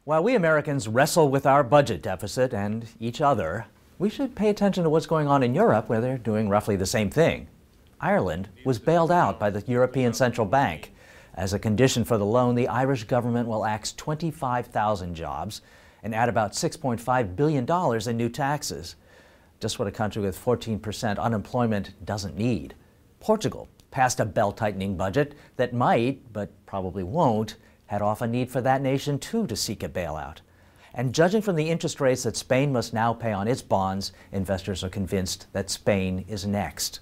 While we Americans wrestle with our budget deficit and each other, we should pay attention to what's going on in Europe, where they're doing roughly the same thing. Ireland was bailed out by the European Central Bank. As a condition for the loan, the Irish government will axe 25,000 jobs and add about $6.5 billion in new taxes. Just what a country with 14% unemployment doesn't need. Portugal passed a belt-tightening budget that might, but probably won't, head off a need for that nation too to seek a bailout. And judging from the interest rates that Spain must now pay on its bonds, investors are convinced that Spain is next.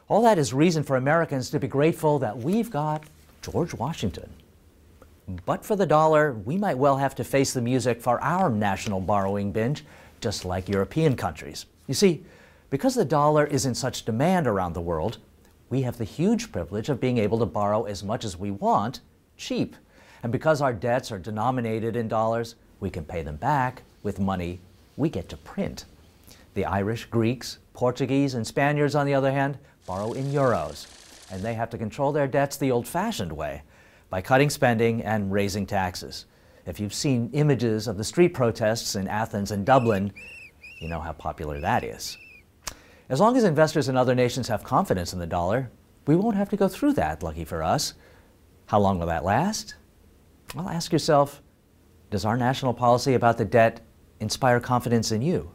All that is reason for Americans to be grateful that we've got George Washington. But for the dollar, we might well have to face the music for our national borrowing binge, just like European countries. You see, because the dollar is in such demand around the world, we have the huge privilege of being able to borrow as much as we want, cheap. And because our debts are denominated in dollars, we can pay them back with money we get to print. The Irish, Greeks, Portuguese, and Spaniards, on the other hand, borrow in euros, and they have to control their debts the old-fashioned way, by cutting spending and raising taxes. If you've seen images of the street protests in Athens and Dublin, you know how popular that is. As long as investors in other nations have confidence in the dollar, we won't have to go through that, lucky for us. How long will that last? Well, ask yourself, does our national policy about the debt inspire confidence in you?